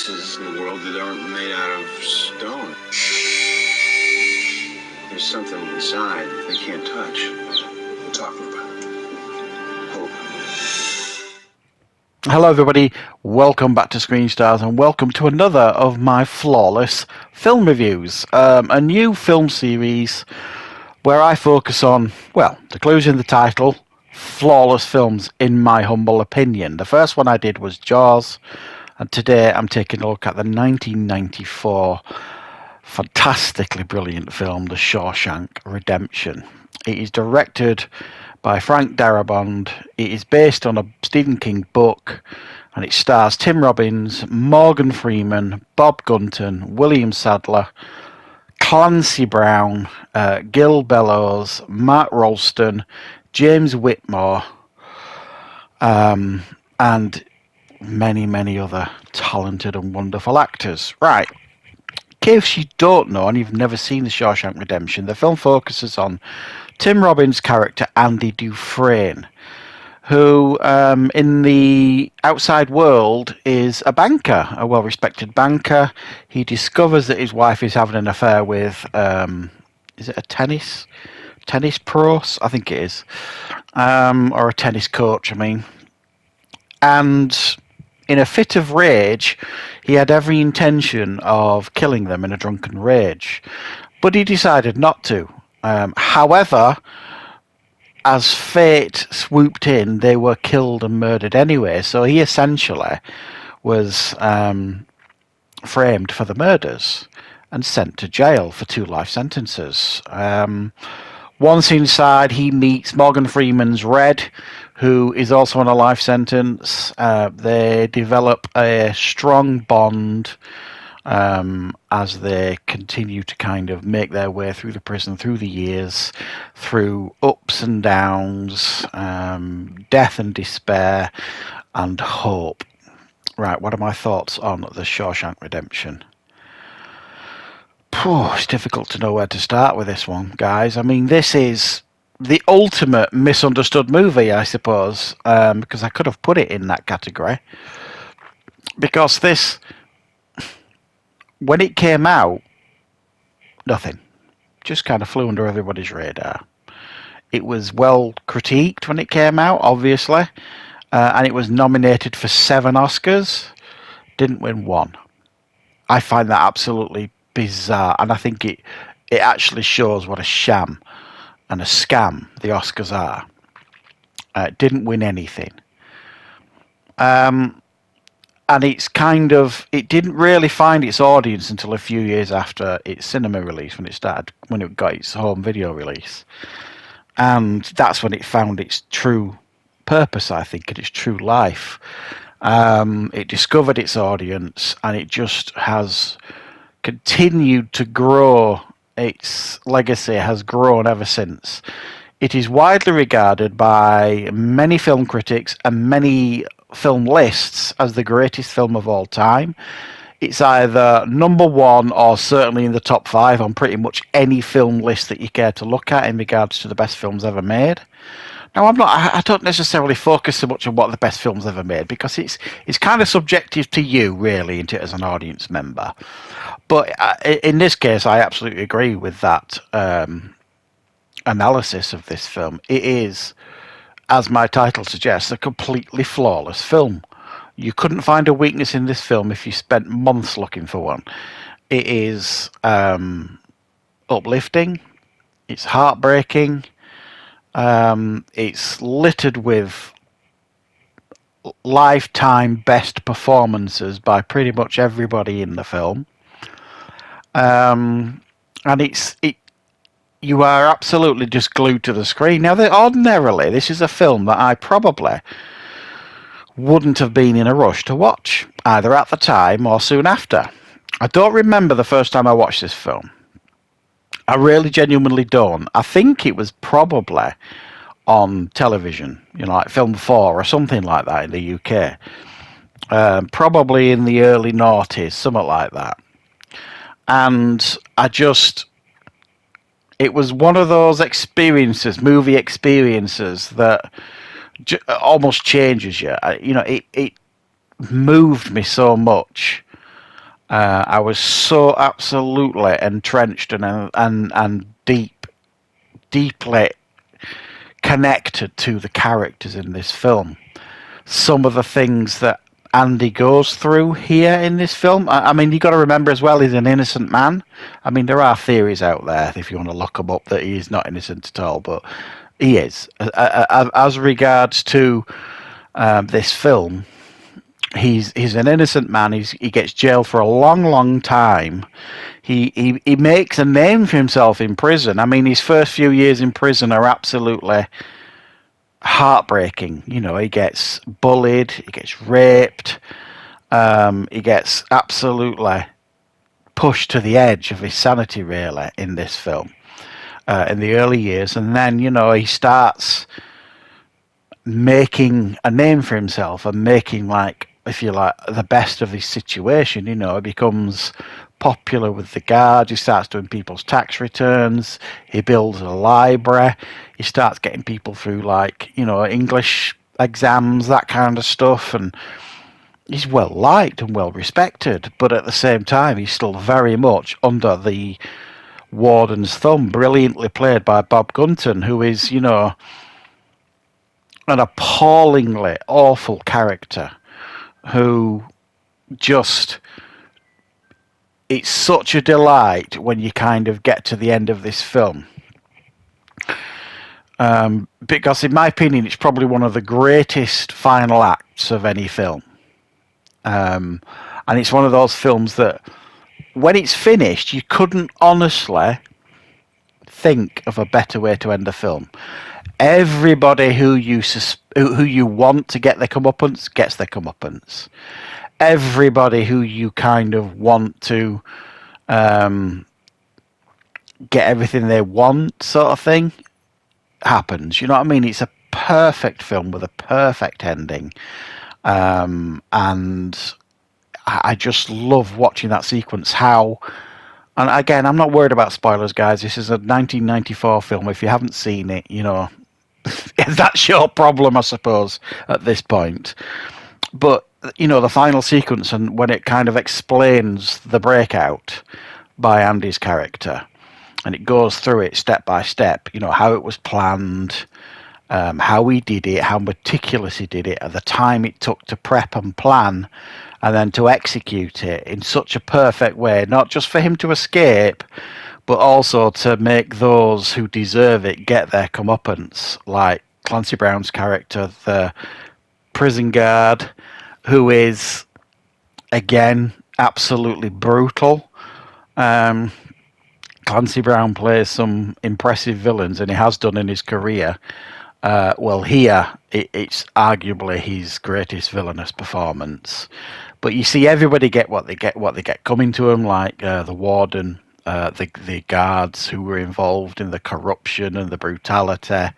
places in the world that aren't made out of stone. There's something inside that they can't touch. What are you talking about? Hope. Hello everybody, welcome back to Screenstars and welcome to another of my flawless film reviews. A new film series where I focus on, well, the clues in the title, flawless films in my humble opinion. The first one I did was Jaws, and today I'm taking a look at the 1994 fantastically brilliant film, The Shawshank Redemption. It is directed by Frank Darabont. It is based on a Stephen King book, and it stars Tim Robbins, Morgan Freeman, Bob Gunton, William Sadler, Clancy Brown, Gil Bellows, Mark Rolston, James Whitmore, and many, many other talented and wonderful actors. Right. In case you don't know and you've never seen The Shawshank Redemption, the film focuses on Tim Robbins' character Andy Dufresne, who in the outside world is a banker, a well-respected banker. He discovers that his wife is having an affair with, is it a tennis pro? I think it is, or a tennis coach, I mean. And in a fit of rage, he had every intention of killing them in a drunken rage, but he decided not to. However, as fate swooped in, they were killed and murdered anyway, so he essentially was framed for the murders and sent to jail for 2 life sentences. Once inside, he meets Morgan Freeman's Red, who is also on a life sentence. They develop a strong bond as they continue to kind of make their way through the prison, through the years, through ups and downs, death and despair, and hope. Right, what are my thoughts on The Shawshank Redemption? It's difficult to know where to start with this one, guys. I mean, this is the ultimate misunderstood movie, I suppose, because I could have put it in that category. Because this, when it came out, nothing. Just kind of flew under everybody's radar. It was well critiqued when it came out, obviously, and it was nominated for 7 Oscars. Didn't win 1. I find that absolutely bizarre, and I think it actually shows what a sham and a scam the Oscars are. It didn't win anything. And it's kind of, it didn't really find its audience until a few years after its cinema release, when it got its home video release. And that's when it found its true purpose, I think, and its true life. It discovered its audience, and it just has continued to grow. Its legacy has grown ever since. It is widely regarded by many film critics and many film lists as the greatest film of all time. It's either number 1 or certainly in the top 5 on pretty much any film list that you care to look at in regards to the best films ever made. Now, I don't necessarily focus so much on what the best films ever made, because it's kind of subjective to you, really, isn't it, as an audience member. But in this case, I absolutely agree with that analysis of this film. It is, as my title suggests, a completely flawless film. You couldn't find a weakness in this film if you spent months looking for one. It is uplifting. It's heartbreaking. It's littered with lifetime best performances by pretty much everybody in the film. And you are absolutely just glued to the screen. Now, ordinarily, this is a film that I probably wouldn't have been in a rush to watch, either at the time or soon after. I don't remember the first time I watched this film. I really genuinely don't. I think it was probably on television, like Film 4 or something like that in the UK. Probably in the early noughties, something like that. And it was one of those movie experiences that almost changes you. It moved me so much I was so absolutely entrenched and deeply connected to the characters in this film. Some of the things that Andy goes through here in this film. I mean, you got to remember as well, he's an innocent man. I mean, there are theories out there, if you want to look them up, that he's not innocent at all, but he is. As regards to this film, he's an innocent man. He gets jailed for a long time. He makes a name for himself in prison. I mean, his first few years in prison are absolutely heartbreaking. You know, he gets bullied, he gets raped, he gets absolutely pushed to the edge of his sanity, really, in this film, in the early years. And then, you know, he starts making a name for himself and making, like, if you like, the best of his situation. You know, he becomes popular with the guards. He starts doing people's tax returns. He builds a library. He starts getting people through, like, you know, English exams, that kind of stuff. And he's well liked and well respected, but at the same time, he's still very much under the warden's thumb, brilliantly played by Bob Gunton, who is, you know, an appallingly awful character who just, it's such a delight when you kind of get to the end of this film, because in my opinion it's probably one of the greatest final acts of any film, and it's one of those films that when it's finished you couldn't honestly think of a better way to end a film. Everybody who you want to get their comeuppance gets their comeuppance. Everybody who you kind of want to get everything they want, sort of thing, happens. You know what I mean? It's a perfect film with a perfect ending, and I just love watching that sequence. How, and again, I'm not worried about spoilers, guys. This is a 1994 film. If you haven't seen it, you know, that's your problem, I suppose, at this point. But, you know, the final sequence, and when it kind of explains the breakout by Andy's character, and it goes through it step by step, you know, how it was planned, how he did it, how meticulous he did it, at the time it took to prep and plan, and then to execute it in such a perfect way, not just for him to escape, but also to make those who deserve it get their comeuppance, like Clancy Brown's character, the prison guard, who is, again, absolutely brutal. Clancy Brown plays some impressive villains, and he has done in his career. Well, here, it's arguably his greatest villainous performance. But you see everybody get what they get coming to them, like the warden, the guards who were involved in the corruption and the brutality.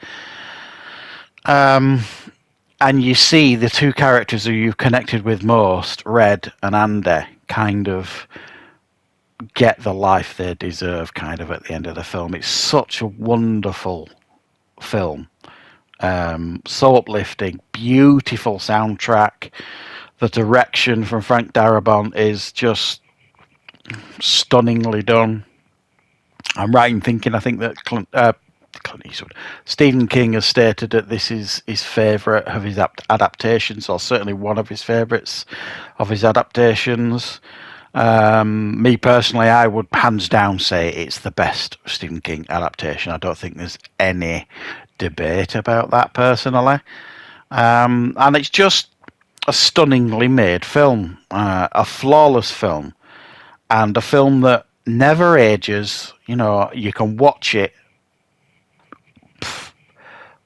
And you see the two characters who you've connected with most, Red and Andy, kind of get the life they deserve kind of at the end of the film. It's such a wonderful film. So uplifting, beautiful soundtrack. The direction from Frank Darabont is just stunningly done. I'm right in thinking, I think that Clint Eastwood, Stephen King has stated that this is his favourite of his adaptations, or certainly one of his favourites of his adaptations. Me personally, I would hands down say it's the best Stephen King adaptation. I don't think there's any debate about that personally. And it's just a stunningly made film, a flawless film, and a film that never ages. You know, you can watch it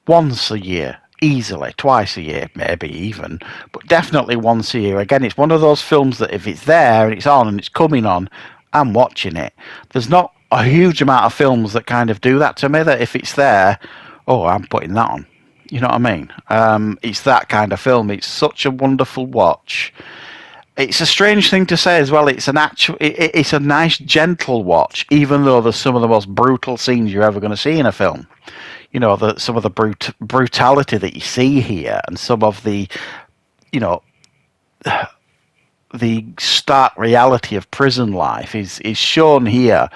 once a year, easily, twice a year, maybe even, but definitely once a year. Again, it's one of those films that if it's there and it's on and it's coming on, I'm watching it. There's not a huge amount of films that kind of do that to me, that if it's there, oh, I'm putting that on. You know what I mean? It's that kind of film. It's such a wonderful watch. It's a strange thing to say as well. It's it's a nice, gentle watch, even though there's some of the most brutal scenes you're ever going to see in a film. You know, some of the brutality that you see here, and some of the, you know, the stark reality of prison life is shown here,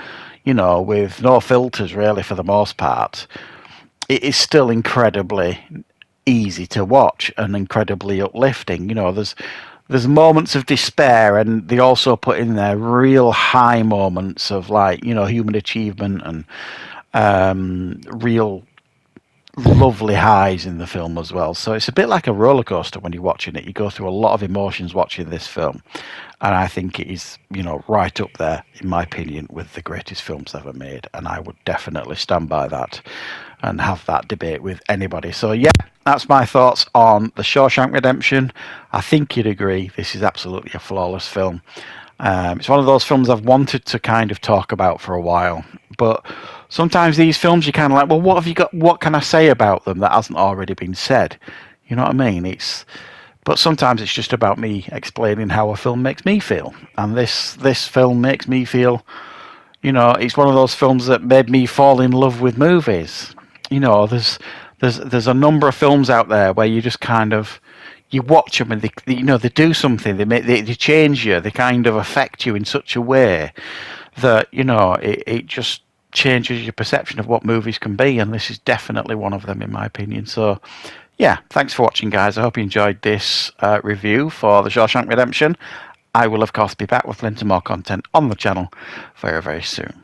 with no filters really for the most part. It is still incredibly easy to watch and incredibly uplifting. There's moments of despair, and they also put in there real high moments of human achievement and real lovely highs in the film as well. So it's a bit like a roller coaster when you're watching it. You go through a lot of emotions watching this film, and I think it is, right up there, in my opinion, with the greatest films ever made. And I would definitely stand by that and have that debate with anybody. So yeah, that's my thoughts on The Shawshank Redemption. I think you'd agree this is absolutely a flawless film. It's one of those films I've wanted to kind of talk about for a while, but sometimes these films you're kind of like, well, what have you got? What can I say about them that hasn't already been said? You know what I mean? But sometimes it's just about me explaining how a film makes me feel, and this film makes me feel. It's one of those films that made me fall in love with movies. There's a number of films out there where you just kind of you watch them and they do something. They change you. They kind of affect you in such a way that it just changes your perception of what movies can be. And this is definitely one of them, in my opinion. So, yeah, thanks for watching, guys. I hope you enjoyed this review for The Shawshank Redemption. I will, of course, be back with plenty more content on the channel very, very soon.